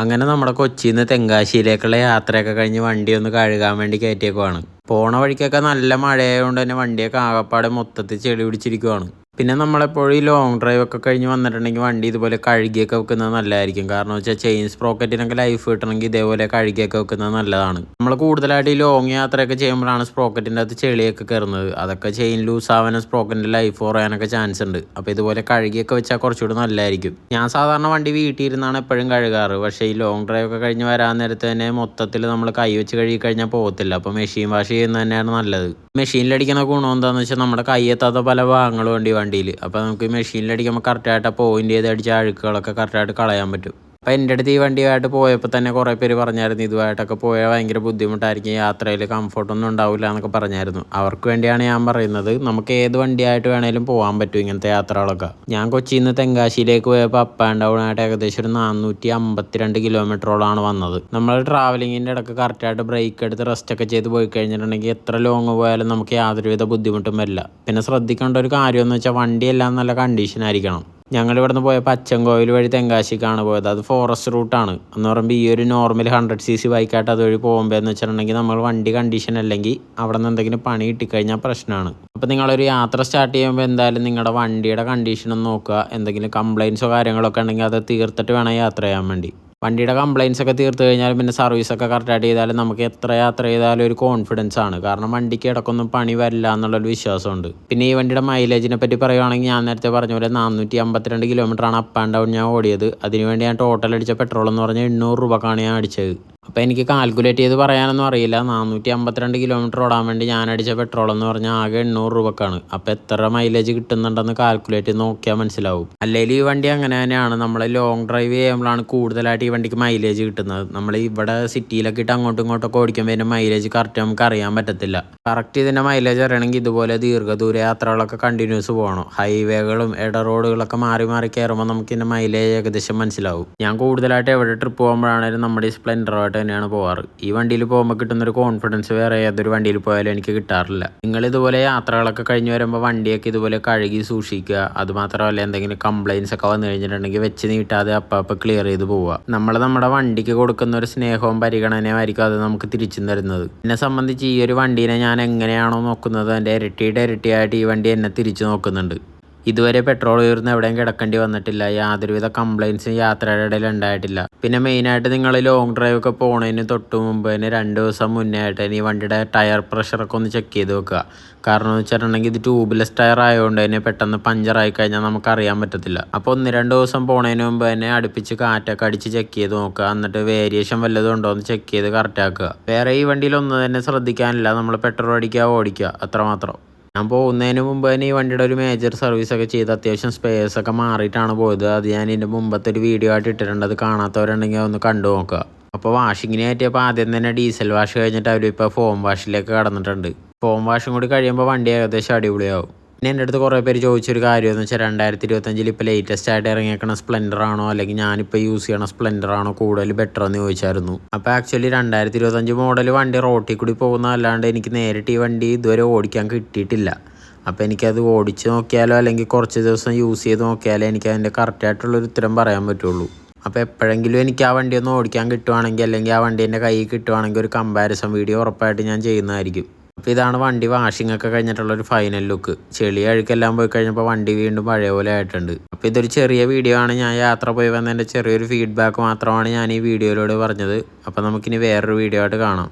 അങ്ങനെ നമ്മുടെ കൊച്ചിയിൽ നിന്ന് തെങ്കാശിയിലേക്കുള്ള യാത്രയൊക്കെ കഴിഞ്ഞ് വണ്ടി ഒന്ന് കഴുകാൻ വേണ്ടി കയറ്റിയേക്കുവാണ്. പോണ വഴിക്കൊക്കെ നല്ല മഴയായതുകൊണ്ട് തന്നെ വണ്ടിയൊക്കെ ആകപ്പാടെ മൊത്തത്തിൽ ചെളി പിടിച്ചിരിക്കുവാണ്. പിന്നെ നമ്മളെപ്പോഴും ഈ ലോങ് ഡ്രൈവ് ഒക്കെ കഴിഞ്ഞ് വന്നിട്ടുണ്ടെങ്കിൽ വണ്ടി ഇതുപോലെ കഴുകിയൊക്കെ വെക്കുന്നത് നല്ലതായിരിക്കും. കാരണം വെച്ചാൽ ചെയിൻ സ്പ്രോക്കറ്റിനൊക്കെ ലൈഫ് കിട്ടണമെങ്കിൽ ഇതേപോലെ കഴുകിയൊക്കെ വെക്കുന്നത് നല്ലതാണ്. നമ്മൾ കൂടുതലായിട്ട് ഈ ലോങ് യാത്രയൊക്കെ ചെയ്യുമ്പോഴാണ് സ്പ്രോക്കറ്റിൻ്റെ അകത്ത് ചെളിയൊക്കെ കയറുന്നത്. അതൊക്കെ ചെയിൻ ലൂസ് ആവാനും സ്പ്രോക്കറ്റിൻ്റെ ലൈഫ് കുറയാനൊക്കെ ചാൻസ് ഉണ്ട്. അപ്പോൾ ഇതുപോലെ കഴുകിയൊക്കെ വെച്ചാൽ കുറച്ചുകൂടി നല്ലതായിരിക്കും. ഞാൻ സാധാരണ വണ്ടി വീട്ടിൽ ഇരുന്നാണ് എപ്പോഴും കഴുകാറ്. പക്ഷേ ഈ ലോങ് ഡ്രൈവ് ഒക്കെ കഴിഞ്ഞ് വരാൻ നേരത്ത് തന്നെ മൊത്തത്തിൽ നമ്മൾ കൈ വെച്ച് കഴുകി കഴിഞ്ഞാൽ പോകത്തില്ല. അപ്പോൾ മെഷീൻ വാഷ് ചെയ്യുന്നത് തന്നെയാണ് നല്ലത്. മെഷീനിലടിക്കുന്ന ഗുണം എന്താണെന്ന് വെച്ചാൽ നമ്മുടെ കൈ എത്താത്ത പല ഭാഗങ്ങളും ഉണ്ട് ഈ വണ്ടിയിൽ. അപ്പോൾ നമുക്ക് മെഷീനിലടിക്കുമ്പോൾ കറക്റ്റായിട്ട് പോയിൻ്റ് ചെയ്ത് അടിച്ച അഴുക്കുകളൊക്കെ കറക്റ്റായിട്ട് കളയാൻ പറ്റും. അപ്പോൾ എൻ്റെ അടുത്ത് ഈ വണ്ടിയായിട്ട് പോയപ്പോൾ തന്നെ കുറേ പേര് പറഞ്ഞായിരുന്നു ഇതുമായിട്ടൊക്കെ പോയാൽ ഭയങ്കര ബുദ്ധിമുട്ടായിരിക്കും, യാത്രയിൽ കംഫർട്ടൊന്നും ഉണ്ടാവില്ല എന്നൊക്കെ പറഞ്ഞായിരുന്നു. അവർക്ക് വേണ്ടിയാണ് ഞാൻ പറയുന്നത്, നമുക്ക് ഏത് വണ്ടിയായിട്ട് വേണേലും പോകാൻ പറ്റും ഇങ്ങനത്തെ യാത്രകളൊക്കെ. ഞാൻ കൊച്ചിയിൽ നിന്ന് തെങ്കാശിയിലേക്ക് പോയപ്പോൾ അപ്പ് ആൻഡ് ഡൗൺ ആയിട്ട് ഏകദേശം ഒരു 452 കിലോമീറ്ററോളാണ് വന്നത്. നമ്മൾ ട്രാവലിങ്ങിൻ്റെ ഇടയ്ക്ക് കറക്റ്റായിട്ട് ബ്രേക്ക് എടുത്ത് റെസ്റ്റ് ഒക്കെ ചെയ്ത് പോയി കഴിഞ്ഞിട്ടുണ്ടെങ്കിൽ എത്ര ലോങ് പോയാലും നമുക്ക് യാതൊരുവിധ ബുദ്ധിമുട്ടും വരില്ല. പിന്നെ ശ്രദ്ധിക്കേണ്ട ഒരു കാര്യം എന്ന് വെച്ചാൽ വണ്ടിയെല്ലാം നല്ല കണ്ടീഷൻ ആയിരിക്കണം. ഞങ്ങൾ ഇവിടെ നിന്ന് പോയപ്പോൾ അച്ചൻകോവിൽ വഴി തെങ്കാശിക്കാണ് പോയത്. അത് ഫോറസ്റ്റ് റൂട്ടാണ് എന്ന് പറയുമ്പോൾ ഈ ഒരു നോർമൽ 100cc ബൈക്കായിട്ട് അതുവഴി പോകുമ്പോൾ എന്ന് വെച്ചിട്ടുണ്ടെങ്കിൽ നമ്മൾ വണ്ടി കണ്ടീഷൻ അല്ലെങ്കിൽ അവിടെ നിന്ന് എന്തെങ്കിലും പണി കിട്ടിക്കഴിഞ്ഞാൽ പ്രശ്നമാണ്. അപ്പോൾ നിങ്ങളൊരു യാത്ര സ്റ്റാർട്ട് ചെയ്യുമ്പോൾ എന്തായാലും നിങ്ങളുടെ വണ്ടിയുടെ കണ്ടീഷൻ ഒന്ന് നോക്കുക. എന്തെങ്കിലും കംപ്ലയിൻസോ കാര്യങ്ങളൊക്കെ ഉണ്ടെങ്കിൽ അത് തീർത്തിട്ട് വേണം യാത്ര ചെയ്യാൻ വേണ്ടി. വണ്ടിയുടെ കംപ്ലയിൻസ് ഒക്കെ തീർത്ത് കഴിഞ്ഞാൽ പിന്നെ സർവീസൊക്കെ കറക്റ്റായിട്ട് ചെയ്താലും നമുക്ക് എത്ര യാത്ര ചെയ്താലും ഒരു കോൺഫിഡൻസ് ആണ്. കാരണം വണ്ടിക്ക് ഇടയ്ക്കൊന്നും പണി വരില്ല എന്നുള്ളൊരു വിശ്വാസമുണ്ട്. പിന്നെ ഈ വണ്ടിയുടെ മൈലേജിനെ പറ്റി പറയുവാണെങ്കിൽ ഞാൻ നേരത്തെ പറഞ്ഞ പോലെ 452 കിലോമീറ്ററാണ് അപ്പ് ആൻഡ് ഡൗൺ ഞാൻ ഓടിയത്. അതിനുവേണ്ടി ഞാൻ ടോട്ടൽ അടിച്ച പെട്രോൾ എന്ന് പറഞ്ഞാൽ 800 രൂപക്കാണ് ഞാൻ അടിച്ചത്. അപ്പോൾ എനിക്ക് കാൽക്കുലേറ്റ് ചെയ്ത് പറയാനൊന്നും അറിയില്ല. 452 കിലോമീറ്റർ ഓടാൻ വേണ്ടി ഞാൻ അടിച്ച പെട്രോൾ എന്ന് പറഞ്ഞാൽ ആകെ 800 രൂപക്കാണ്. അപ്പോൾ എത്ര മൈലേജ് കിട്ടുന്നുണ്ടെന്ന് കാൽക്കുലേറ്റ് ചെയ്ത് നോക്കിയാൽ മനസ്സിലാവും. അല്ലെങ്കിൽ ഈ വണ്ടി അങ്ങനെ തന്നെയാണ്, നമ്മൾ ലോങ് ഡ്രൈവ് ചെയ്യുമ്പോഴാണ് കൂടുതലായിട്ട് ഈ വണ്ടിക്ക് മൈലേജ് കിട്ടുന്നത്. നമ്മൾ ഇവിടെ സിറ്റിയിലൊക്കെ ഇട്ട് അങ്ങോട്ടും ഇങ്ങോട്ടൊക്കെ ഓടിക്കുമ്പോൾ ഇതിൻ്റെ മൈലേജ് കറക്റ്റ് നമുക്ക് അറിയാൻ പറ്റത്തില്ല. കറക്റ്റ് ഇതിൻ്റെ മൈലേജ് അറിയണമെങ്കിൽ ഇതുപോലെ ദീർഘദൂര യാത്രകളൊക്കെ കണ്ടിന്യൂസ് പോകണം. ഹൈവേകളും ഇട റോഡുകളൊക്കെ മാറി മാറി കയറുമ്പോൾ നമുക്ക് ഇതിൻ്റെ മൈലേജ് ഏകദേശം മനസ്സിലാവും. ഞാൻ കൂടുതലായിട്ട് എവിടെ ട്രിപ്പ് പോകുമ്പോഴാണെങ്കിലും നമ്മുടെ ഈ സ്പ്ലെൻഡറുമായിട്ട് തന്നെയാണ് പോകാറ്. ഈ വണ്ടിയിൽ പോകുമ്പോൾ കിട്ടുന്നൊരു കോൺഫിഡൻസ് വേറെ ഏതൊരു വണ്ടിയിൽ പോയാലും എനിക്ക് കിട്ടാറില്ല. നിങ്ങൾ ഇതുപോലെ യാത്രകളൊക്കെ കഴിഞ്ഞ് വരുമ്പോൾ വണ്ടിയൊക്കെ ഇതുപോലെ കഴുകി സൂക്ഷിക്കുക. അതുമാത്രമല്ല, എന്തെങ്കിലും കംപ്ലയിൻസ് ഒക്കെ വന്നു കഴിഞ്ഞിട്ടുണ്ടെങ്കിൽ വെച്ച് നീട്ടാതെ അപ്പം ക്ലിയർ ചെയ്ത് പോവുക. നമ്മൾ നമ്മുടെ വണ്ടിക്ക് കൊടുക്കുന്ന ഒരു സ്നേഹവും പരിഗണനയുമായിരിക്കും അത് നമുക്ക് തിരിച്ചും തരുന്നത്. എന്നെ സംബന്ധിച്ച് ഈ ഒരു വണ്ടീനെ ഞാൻ എങ്ങനെയാണോ നോക്കുന്നത് അതിൻ്റെ ഇരട്ടിയായിട്ട് ഈ വണ്ടി എന്നെ തിരിച്ചു നോക്കുന്നുണ്ട്. ഇതുവരെ പെട്രോൾ ഉയർന്ന് എവിടെയും കിടക്കേണ്ടി വന്നിട്ടില്ല. യാതൊരുവിധ കംപ്ലയിൻസും യാത്രയുടെ ഇടയിൽ ഉണ്ടായിട്ടില്ല. പിന്നെ മെയിനായിട്ട് നിങ്ങൾ ലോങ് ഡ്രൈവ് ഒക്കെ പോകുന്നതിന് തൊട്ട് മുമ്പ് തന്നെ 2 ദിവസം മുന്നേ ആയിട്ട് ഈ വണ്ടിയുടെ ടയർ പ്രഷറൊക്കെ ഒന്ന് ചെക്ക് ചെയ്ത് വെക്കുക. കാരണം എന്ന് വെച്ചിട്ടുണ്ടെങ്കിൽ ഇത് ട്യൂബ്ലെസ് ടയർ ആയതുകൊണ്ട് തന്നെ പെട്ടെന്ന് പഞ്ചറായി കഴിഞ്ഞാൽ നമുക്ക് അറിയാൻ പറ്റത്തില്ല. അപ്പോൾ 1-2 ദിവസം പോകുന്നതിന് മുമ്പ് തന്നെ അടുപ്പിച്ച് കാറ്റൊക്കെ അടിച്ച് ചെക്ക് ചെയ്ത് നോക്കുക. എന്നിട്ട് വേരിയേഷൻ വല്ലതും ഉണ്ടോ എന്ന് ചെക്ക് ചെയ്ത് കറക്റ്റ് ആക്കുക. വേറെ ഈ വണ്ടിയിൽ ഒന്നും തന്നെ ശ്രദ്ധിക്കാനില്ല, നമ്മൾ പെട്രോൾ ഓടിക്കുക അത്രമാത്രം. ഞാൻ പോകുന്നതിന് മുമ്പ് തന്നെ ഈ വണ്ടിയുടെ ഒരു മേജർ സർവീസൊക്കെ ചെയ്ത് അത്യാവശ്യം സ്പെയർസൊക്കെ മാറിയിട്ടാണ് പോയത്. അത് ഞാൻ ഇതിൻ്റെ മുമ്പത്തെ ഒരു വീഡിയോ ആയിട്ട് ഇട്ടിട്ടുണ്ട്. അത് കാണാത്തവരുണ്ടെങ്കിൽ ഒന്ന് കണ്ടു നോക്കുക. അപ്പോൾ വാഷിങ്ങിന് പറ്റിയപ്പോൾ ആദ്യം തന്നെ ഡീസൽ വാഷ് കഴിഞ്ഞിട്ട് അവരിപ്പോൾ ഫോം വാഷിലേക്ക് കടന്നിട്ടുണ്ട്. ഫോം വാഷും കൂടി കഴിയുമ്പോൾ വണ്ടി ഏകദേശം അടിപൊളിയാവും. പിന്നെ എൻ്റെ അടുത്ത് കുറേ പേര് ചോദിച്ചൊരു കാര്യം എന്ന് വെച്ചാൽ 2025 ഇപ്പോൾ ലേറ്റസ്റ്റ് ആയിട്ട് ഇറങ്ങിയേക്കണ സ്പ്ലെൻഡർ ആണോ അല്ലെങ്കിൽ ഞാനിപ്പോൾ യൂസ് ചെയ്യണ സ്പ്ലെൻഡർ ആണോ കൂടുതൽ ബെറ്റർ എന്ന് ചോദിച്ചായിരുന്നു. അപ്പോൾ ആക്ച്വലി 2025 മോഡൽ വണ്ടി റോട്ടിൽ കൂടി പോകുന്നതല്ലാണ്ട് എനിക്ക് നേരിട്ട് ഈ വണ്ടി ഇതുവരെ ഓടിക്കാൻ കിട്ടിയിട്ടില്ല. അപ്പോൾ എനിക്കത് ഓടിച്ച് നോക്കിയാലോ അല്ലെങ്കിൽ കുറച്ച് ദിവസം യൂസ് ചെയ്ത് നോക്കിയാലോ എനിക്ക് അതിൻ്റെ കറക്റ്റായിട്ടുള്ളൊരു ഉത്തരം പറയാൻ പറ്റുള്ളൂ. അപ്പോൾ എപ്പോഴെങ്കിലും എനിക്ക് ആ വണ്ടി ഒന്ന് ഓടിക്കാൻ കിട്ടുവാണെങ്കിൽ അല്ലെങ്കിൽ ആ വണ്ടി എൻ്റെ കയ്യിൽ കിട്ടുവാണെങ്കിൽ ഒരു കമ്പാരിസൺ വീഡിയോ ഉറപ്പായിട്ട് ഞാൻ ചെയ്യുന്നതായിരിക്കും. അപ്പോൾ ഇതാണ് വണ്ടി വാഷിംഗ് ഒക്കെ കഴിഞ്ഞിട്ടുള്ളൊരു ഫൈനൽ ലുക്ക്. ചെളി അഴുക്കെല്ലാം പോയി കഴിഞ്ഞപ്പോൾ വണ്ടി വീണ്ടും പഴയ പോലെ ആയിട്ടുണ്ട്. അപ്പോൾ ഇതൊരു ചെറിയ വീഡിയോ ആണ്. ഞാൻ യാത്ര പോയി വന്നതിൻ്റെ ചെറിയൊരു ഫീഡ്ബാക്ക് മാത്രമാണ് ഞാൻ ഈ വീഡിയോയിലൂടെ പറഞ്ഞത്. അപ്പോൾ നമുക്കിനി വേറൊരു വീഡിയോ ആയിട്ട് കാണാം.